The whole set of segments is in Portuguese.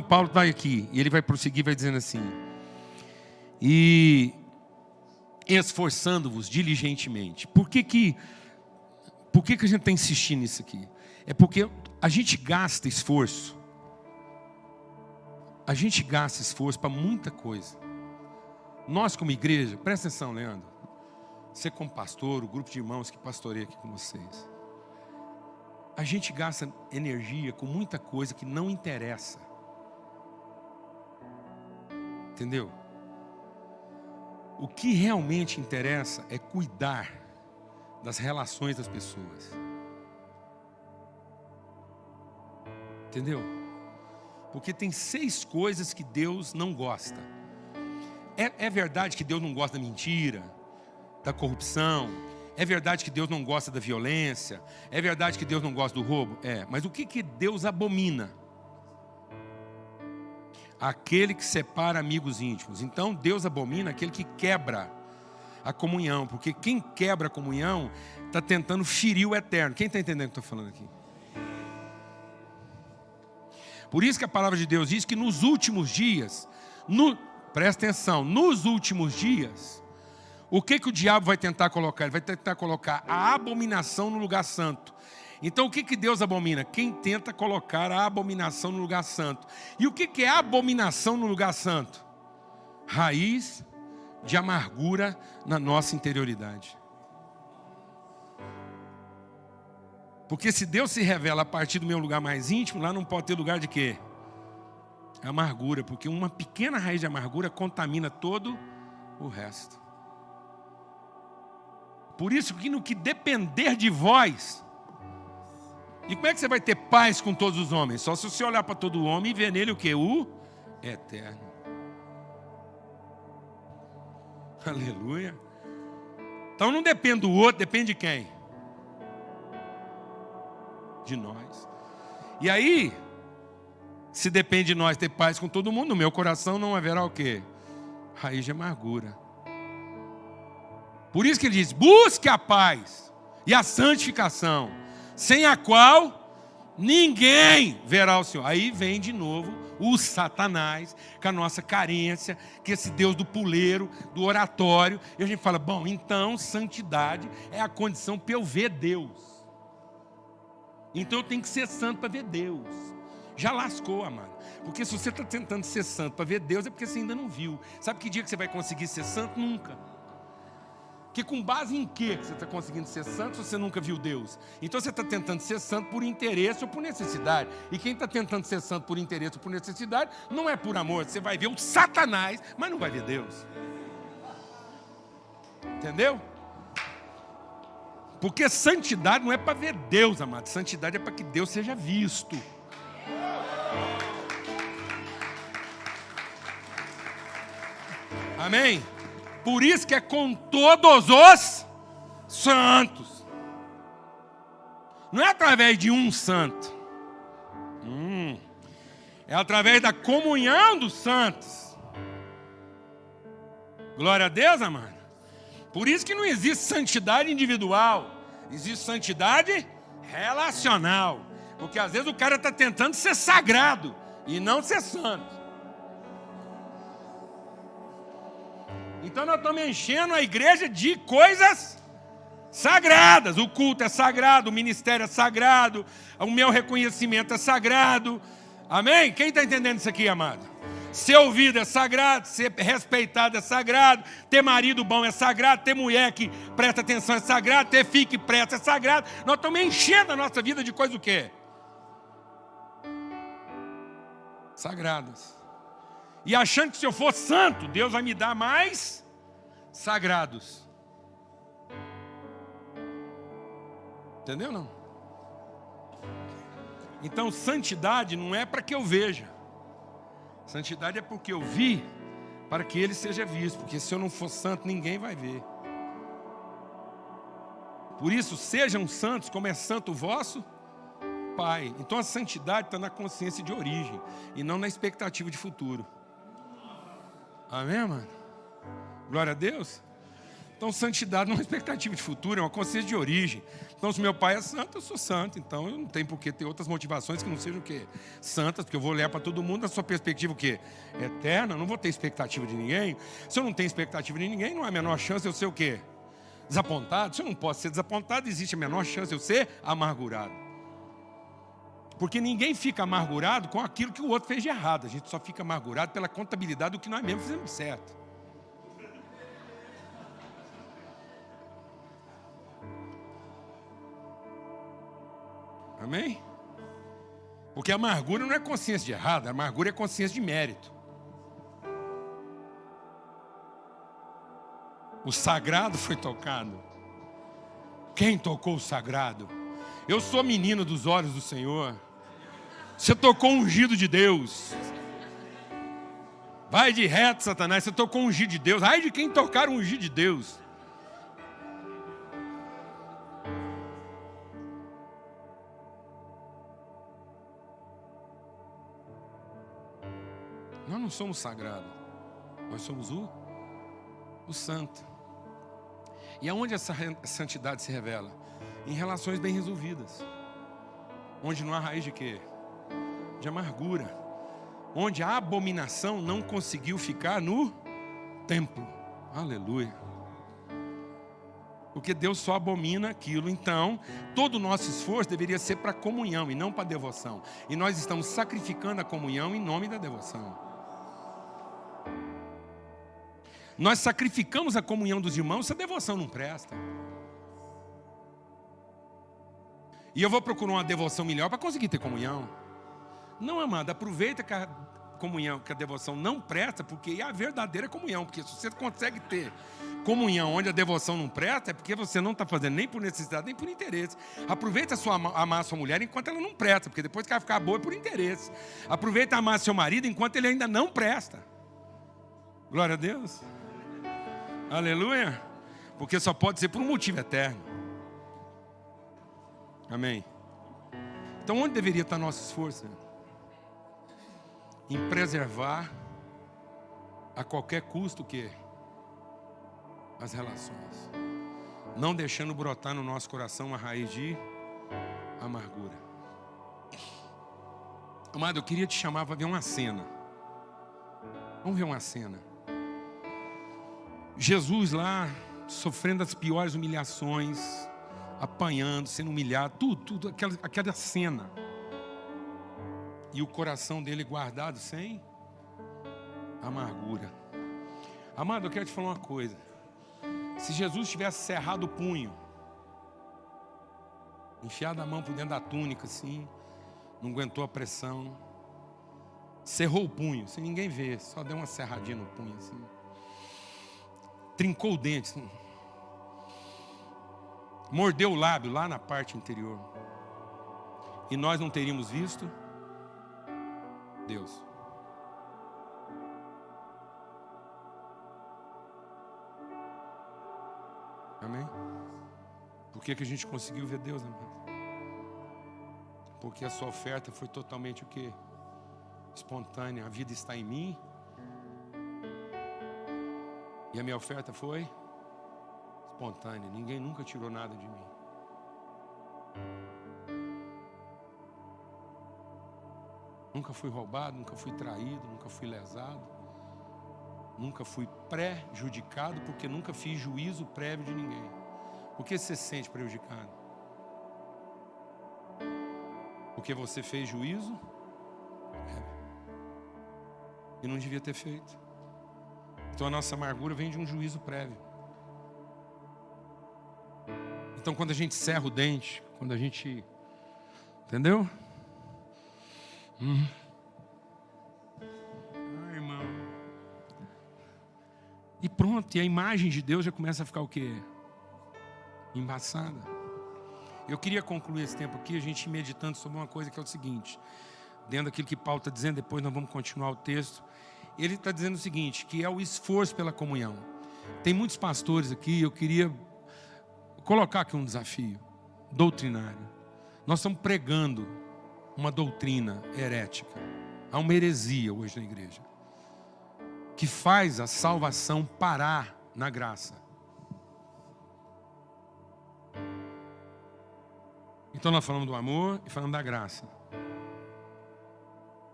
Paulo vai aqui, e ele vai prosseguir, vai dizendo assim: e esforçando-vos diligentemente. Por que a gente está insistindo nisso aqui? É porque a gente gasta esforço. A gente gasta esforço para muita coisa. Nós como igreja, presta atenção, Leandro. Você como pastor, o grupo de irmãos que pastoreia aqui com vocês. A gente gasta energia com muita coisa que não interessa. Entendeu? O que realmente interessa é cuidar das relações das pessoas. Entendeu? Porque tem 6 coisas que Deus não gosta. É verdade que Deus não gosta da mentira, da corrupção. É verdade que Deus não gosta da violência. É verdade que Deus não gosta do roubo. Mas o que Deus abomina? Aquele que separa amigos íntimos. Então Deus abomina aquele que quebra a comunhão. Porque quem quebra a comunhão está tentando ferir o eterno. Quem está entendendo o que eu estou falando aqui? Por isso que a palavra de Deus diz que nos últimos dias, presta atenção, nos últimos dias, o que o diabo vai tentar colocar? Ele vai tentar colocar a abominação no lugar santo. Então o que Deus abomina? Quem tenta colocar a abominação no lugar santo. E o que é abominação no lugar santo? Raiz de amargura na nossa interioridade. Porque se Deus se revela a partir do meu lugar mais íntimo, lá não pode ter lugar de quê? Amargura, porque uma pequena raiz de amargura contamina todo o resto. Por isso que no que depender de vós, e como é que você vai ter paz com todos os homens? Só se você olhar para todo homem e ver nele o quê? O eterno. Aleluia. Então não depende do outro, depende de quem? De nós. E aí, se depende de nós ter paz com todo mundo, no meu coração não haverá o quê? Raiz de amargura. Por isso que ele diz: busque a paz e a santificação, sem a qual ninguém verá o Senhor. Aí vem de novo o Satanás, com a nossa carência, que esse Deus do puleiro, do oratório, e a gente fala: bom, então santidade é a condição para eu ver Deus. Então eu tenho que ser santo para ver Deus. Já lascou, amado. Porque se você está tentando ser santo para ver Deus, é porque você ainda não viu. Sabe que dia que você vai conseguir ser santo? Nunca. Porque com base em que você está conseguindo ser santo se você nunca viu Deus? Então você está tentando ser santo por interesse ou por necessidade. E quem está tentando ser santo por interesse ou por necessidade, não é por amor. Você vai ver o Satanás, mas não vai ver Deus. Entendeu? Porque santidade não é para ver Deus, amado. Santidade é para que Deus seja visto. Amém? Por isso que é com todos os santos. Não é através de um santo. É através da comunhão dos santos. Glória a Deus, amado. Por isso que não existe santidade individual. Existe santidade relacional. Porque às vezes o cara está tentando ser sagrado e não ser santo. Então nós estamos enchendo a igreja de coisas sagradas. O culto é sagrado, o ministério é sagrado, o meu reconhecimento é sagrado. Amém? Quem está entendendo isso aqui, amado? Ser ouvido é sagrado, ser respeitado é sagrado, ter marido bom é sagrado, ter mulher que presta atenção é sagrado, ter filho que presta é sagrado. Nós estamos enchendo a nossa vida de coisa o quê? Sagradas. E achando que se eu for santo, Deus vai me dar mais sagrados. Entendeu não? Então santidade não é para que eu veja. Santidade é porque eu vi, para que ele seja visto. Porque se eu não for santo, ninguém vai ver. Por isso, sejam santos como é santo o vosso Pai. Então a santidade está na consciência de origem e não na expectativa de futuro. Amém, mano? Glória a Deus. Então, santidade não é uma expectativa de futuro, é uma consciência de origem. Então, se meu pai é santo, eu sou santo. Então, eu não tenho por que ter outras motivações que não sejam o quê? Santas, porque eu vou olhar para todo mundo na sua perspectiva o quê? Eterna, eu não vou ter expectativa de ninguém. Se eu não tenho expectativa de ninguém, não há a menor chance de eu ser o quê? Desapontado. Se eu não posso ser desapontado, existe a menor chance de eu ser amargurado. Porque ninguém fica amargurado com aquilo que o outro fez de errado. A gente só fica amargurado pela contabilidade do que nós mesmos fizemos certo. Amém? Porque a amargura não é consciência de errado, a amargura é consciência de mérito. O sagrado foi tocado. Quem tocou o sagrado? Eu sou menino dos olhos do Senhor. Você tocou o ungido de Deus. Vai de reto, Satanás, você tocou o ungido de Deus. Ai de quem tocar o ungido de Deus. Nós não somos sagrados, nós somos o santo. E aonde essa santidade se revela? Em relações bem resolvidas. Onde não há raiz de quê? De amargura. Onde a abominação não conseguiu ficar no templo. Aleluia. Porque Deus só abomina aquilo. Então, todo o nosso esforço deveria ser para a comunhão e não para a devoção. E nós estamos sacrificando a comunhão em nome da devoção. Nós sacrificamos a comunhão dos irmãos se a devoção não presta. E eu vou procurar uma devoção melhor para conseguir ter comunhão. Não, amado, aproveita que a comunhão, que a devoção não presta, porque é a verdadeira comunhão. Porque se você consegue ter comunhão onde a devoção não presta, é porque você não está fazendo nem por necessidade, nem por interesse. Aproveita amar a sua mulher enquanto ela não presta, porque depois que ela ficar boa é por interesse. Aproveita amar seu marido enquanto ele ainda não presta. Glória a Deus. Aleluia. Porque só pode ser por um motivo eterno. Amém. Então onde deveria estar nosso esforço? Em preservar a qualquer custo o quê? As relações. Não deixando brotar no nosso coração uma raiz de amargura. Amado, eu queria te chamar para ver uma cena. Vamos ver uma cena. Jesus lá, sofrendo as piores humilhações, apanhando, sendo humilhado, tudo, aquela cena. E o coração dele guardado sem amargura. Amado, eu quero te falar uma coisa. Se Jesus tivesse cerrado o punho, enfiado a mão por dentro da túnica assim, não aguentou a pressão, cerrou o punho, sem ninguém ver, só deu uma serradinha no punho assim. Trincou o dente, assim. Mordeu o lábio lá na parte interior. E nós não teríamos visto Deus. Amém? Por que a gente conseguiu ver Deus, amado? Porque a sua oferta foi totalmente o quê? Espontânea. A vida está em mim. E a minha oferta foi espontânea. Ninguém nunca tirou nada de mim. Nunca fui roubado, nunca fui traído, nunca fui lesado. Nunca fui prejudicado, porque nunca fiz juízo prévio de ninguém. Por que você se sente prejudicado? Porque você fez juízo prévio. E não devia ter feito. Então a nossa amargura vem de um juízo prévio. Então quando a gente cerra o dente, quando a gente... Entendeu? Ai, irmão. E pronto, e a imagem de Deus já começa a ficar o quê? Embaçada. Eu queria concluir esse tempo aqui, a gente meditando sobre uma coisa que é o seguinte. Dentro daquilo que Paulo está dizendo, depois nós vamos continuar o texto. Ele está dizendo o seguinte, que é o esforço pela comunhão. Tem muitos pastores aqui, eu queria colocar aqui um desafio doutrinário. Nós estamos pregando uma doutrina herética. Há uma heresia hoje na igreja, que faz a salvação parar na graça. Então nós falamos do amor e falamos da graça.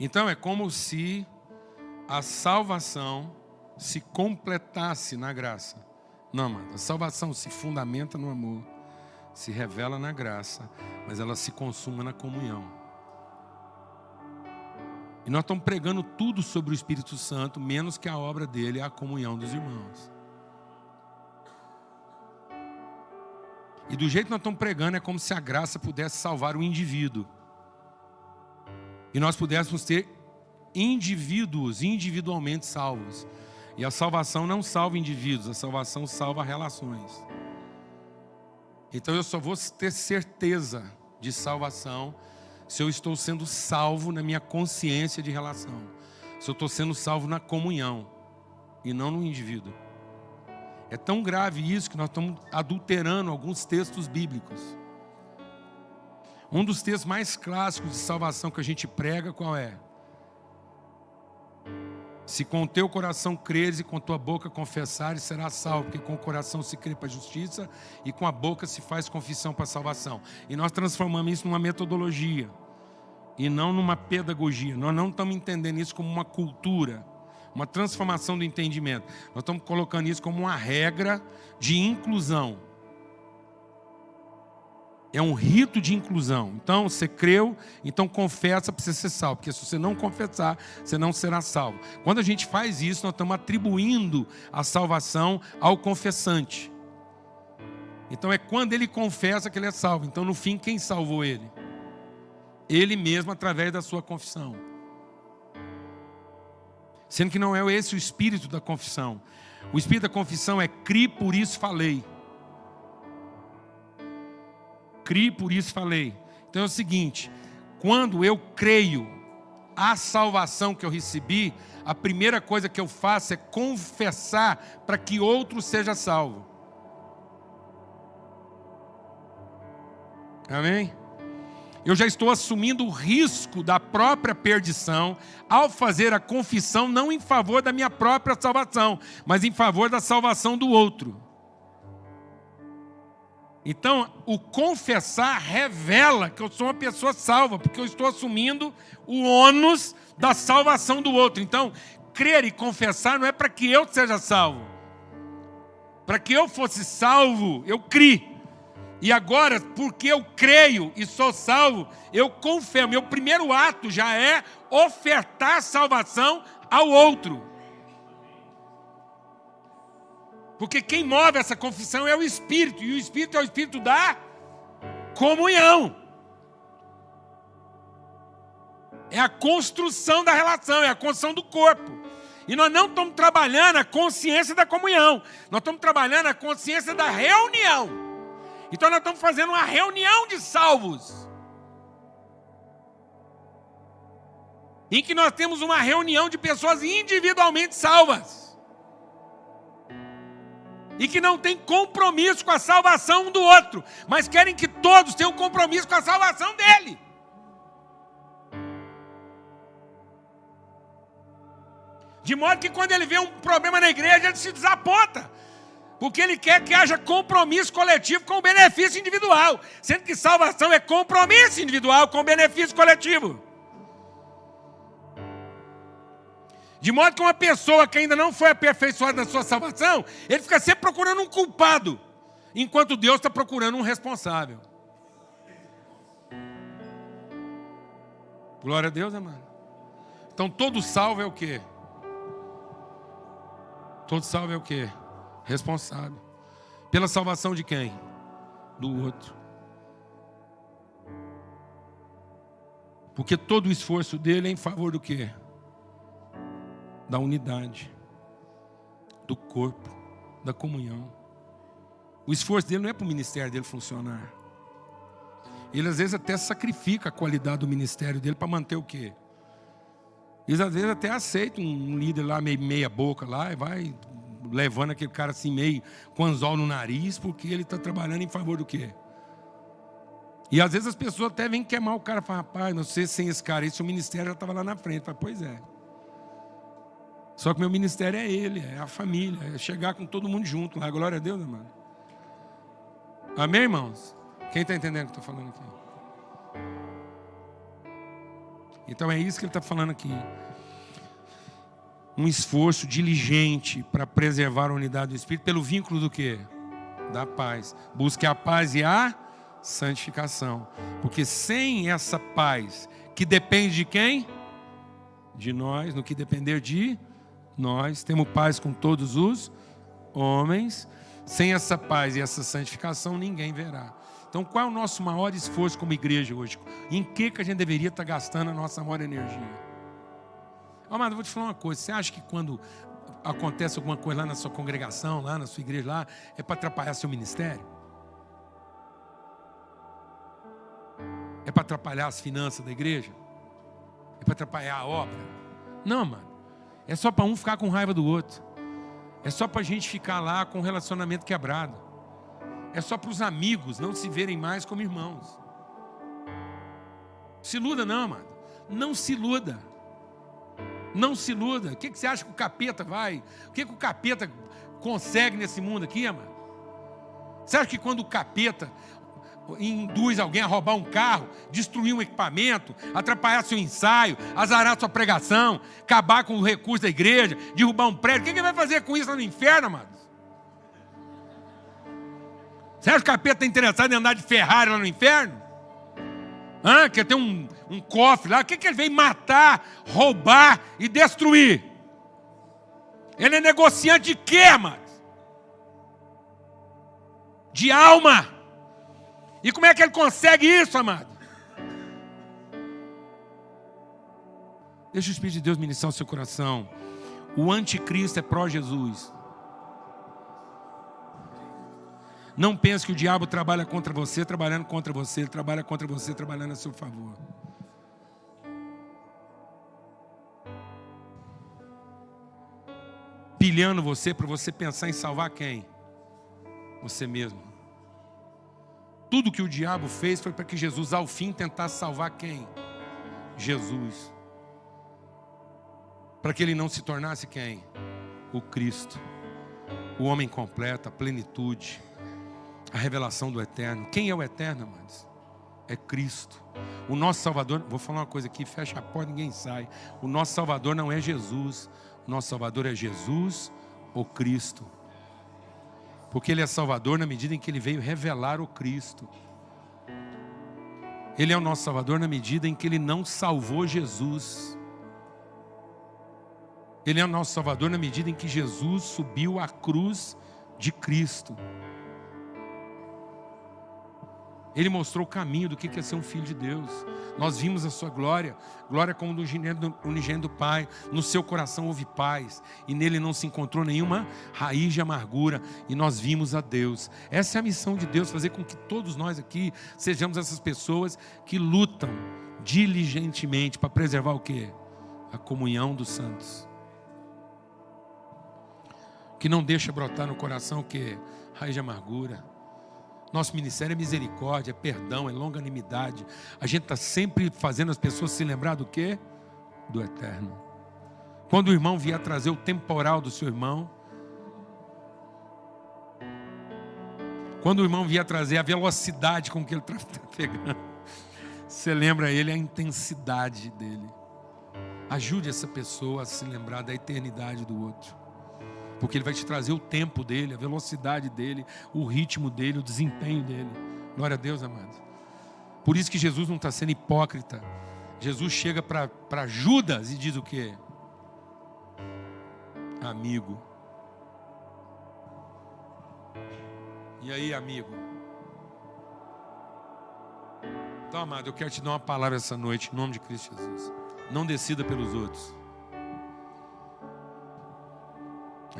Então é como se a salvação se completasse na graça. Não, mano, a salvação se fundamenta no amor, se revela na graça, mas ela se consuma na comunhão. E nós estamos pregando tudo sobre o Espírito Santo, menos que a obra dele é a comunhão dos irmãos. E do jeito que nós estamos pregando, é como se a graça pudesse salvar o indivíduo. E nós pudéssemos ter indivíduos individualmente salvos. E a salvação não salva indivíduos, a salvação salva relações. Então eu só vou ter certeza de salvação se eu estou sendo salvo na minha consciência de relação. Se eu estou sendo salvo na comunhão e não no indivíduo. É tão grave isso que nós estamos adulterando alguns textos bíblicos. Um dos textos mais clássicos de salvação que a gente prega, qual é? Se com o teu coração creres e com tua boca confessares, serás salvo, porque com o coração se crê para a justiça e com a boca se faz confissão para a salvação. E nós transformamos isso numa metodologia e não numa pedagogia. Nós não estamos entendendo isso como uma cultura, uma transformação do entendimento. Nós estamos colocando isso como uma regra de inclusão. É um rito de inclusão. Então, você creu, então confessa para você ser salvo. Porque se você não confessar, você não será salvo. Quando a gente faz isso, nós estamos atribuindo a salvação ao confessante. Então, é quando ele confessa que ele é salvo. Então, no fim, quem salvou ele? Ele mesmo, através da sua confissão. Sendo que não é esse o espírito da confissão. O espírito da confissão é cri, por isso falei. Cri, por isso falei. Então é o seguinte, quando eu creio a salvação que eu recebi, a primeira coisa que eu faço é confessar para que outro seja salvo. Amém? Eu já estou assumindo o risco da própria perdição ao fazer a confissão não em favor da minha própria salvação, mas em favor da salvação do outro. Então, o confessar revela que eu sou uma pessoa salva, porque eu estou assumindo o ônus da salvação do outro. Então, crer e confessar não é para que eu seja salvo. Para que eu fosse salvo, eu criei. E agora, porque eu creio e sou salvo, eu confio. Meu primeiro ato já é ofertar salvação ao outro. Porque quem move essa confissão é o Espírito. E o Espírito é o Espírito da comunhão. É a construção da relação, é a construção do corpo. E nós não estamos trabalhando a consciência da comunhão. Nós estamos trabalhando a consciência da reunião. Então nós estamos fazendo uma reunião de salvos. Em que nós temos uma reunião de pessoas individualmente salvas. E que não tem compromisso com a salvação um do outro, mas querem que todos tenham compromisso com a salvação dele. De modo que quando ele vê um problema na igreja, ele se desaponta. Porque ele quer que haja compromisso coletivo com o benefício individual. Sendo que salvação é compromisso individual com o benefício coletivo. De modo que uma pessoa que ainda não foi aperfeiçoada na sua salvação, ele fica sempre procurando um culpado, enquanto Deus está procurando um responsável. Glória a Deus, amado. Então todo salvo é o quê? Todo salvo é o quê? Responsável. Pela salvação de quem? Do outro. Porque todo o esforço dele é em favor do quê? Da unidade, do corpo, da comunhão. O esforço dele não é para o ministério dele funcionar. Ele às vezes até sacrifica a qualidade do ministério dele para manter o quê? Eles às vezes até aceitam um líder lá meia boca lá e vai levando aquele cara assim meio com anzol no nariz, porque ele está trabalhando em favor do quê? E às vezes as pessoas até vêm queimar o cara e falam, rapaz, não sei sem esse cara, esse o ministério já estava lá na frente. Falo, pois é. Só que meu ministério é ele, é a família, é chegar com todo mundo junto lá. Glória a Deus, amado. Amém, irmãos? Quem está entendendo o que eu estou falando aqui? Então é isso que ele está falando aqui. Um esforço diligente para preservar a unidade do Espírito pelo vínculo do quê? Da paz. Busque a paz e a santificação. Porque sem essa paz, que depende de quem? De nós. No que depender de nós, temos paz com todos os homens. Sem essa paz e essa santificação, ninguém verá. Então, qual é o nosso maior esforço como igreja hoje? Em que a gente deveria estar gastando a nossa maior energia? Amado, eu vou te falar uma coisa. Você acha que quando acontece alguma coisa lá na sua congregação, lá na sua igreja, lá, é para atrapalhar seu ministério? É para atrapalhar as finanças da igreja? É para atrapalhar a obra? Não, mano. É só para um ficar com raiva do outro. É só para a gente ficar lá com o relacionamento quebrado. É só para os amigos não se verem mais como irmãos. Se iluda não, mano. Não se iluda. Não se iluda. O que você acha que o capeta vai? O que o capeta consegue nesse mundo aqui, mano? Você acha que quando o capeta induz alguém a roubar um carro, destruir um equipamento, atrapalhar seu ensaio, azarar sua pregação, acabar com o recurso da igreja, derrubar um prédio, o que ele vai fazer com isso lá no inferno, amados? Você acha que o capeta está interessado em andar de Ferrari lá no inferno? Quer ter um cofre lá? O que ele veio matar, roubar e destruir? Ele é negociante de quê, amados? De alma. E como é que ele consegue isso, amado? Deixa o Espírito de Deus ministrar o seu coração. O anticristo é pró-Jesus. Não pense que o diabo trabalha contra você, trabalhando contra você. Ele trabalha contra você, trabalhando a seu favor. Pilhando você para você pensar em salvar quem? Você mesmo. Tudo que o diabo fez foi para que Jesus, ao fim, tentasse salvar quem? Jesus. Para que ele não se tornasse quem? O Cristo. O homem completo, a plenitude, a revelação do eterno. Quem é o eterno, amados? É Cristo. O nosso Salvador, vou falar uma coisa aqui, fecha a porta, ninguém sai. O nosso Salvador não é Jesus. O nosso Salvador é Jesus, o Cristo. Porque Ele é Salvador na medida em que Ele veio revelar o Cristo. Ele é o nosso Salvador na medida em que Ele não salvou Jesus. Ele é o nosso Salvador na medida em que Jesus subiu à cruz de Cristo. Ele mostrou o caminho do que é ser um filho de Deus. Nós vimos a sua glória, glória como do unigênito do Pai. No seu coração houve paz, e nele não se encontrou nenhuma raiz de amargura, e nós vimos a Deus. Essa é a missão de Deus, fazer com que todos nós aqui sejamos essas pessoas que lutam diligentemente para preservar o quê? A comunhão dos santos. Que não deixa brotar no coração o quê? Raiz de amargura. Nosso ministério é misericórdia, é perdão, é longanimidade. A gente está sempre fazendo as pessoas se lembrar do quê? Do eterno. Quando o irmão vier trazer o temporal do seu irmão, quando o irmão vier trazer a velocidade com que ele está pegando, você lembra ele a intensidade dele. Ajude essa pessoa a se lembrar da eternidade do outro. Porque ele vai te trazer o tempo dele, a velocidade dele, o ritmo dele, o desempenho dele. Glória a Deus, amados. Por isso que Jesus não está sendo hipócrita. Jesus chega para Judas e diz o quê? Amigo. E aí, amigo? Então, amado, eu quero te dar uma palavra essa noite, em nome de Cristo Jesus. Não decida pelos outros.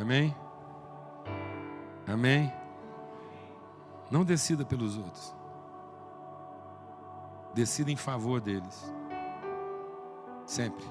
Amém? Amém? Não decida pelos outros. Decida em favor deles. Sempre.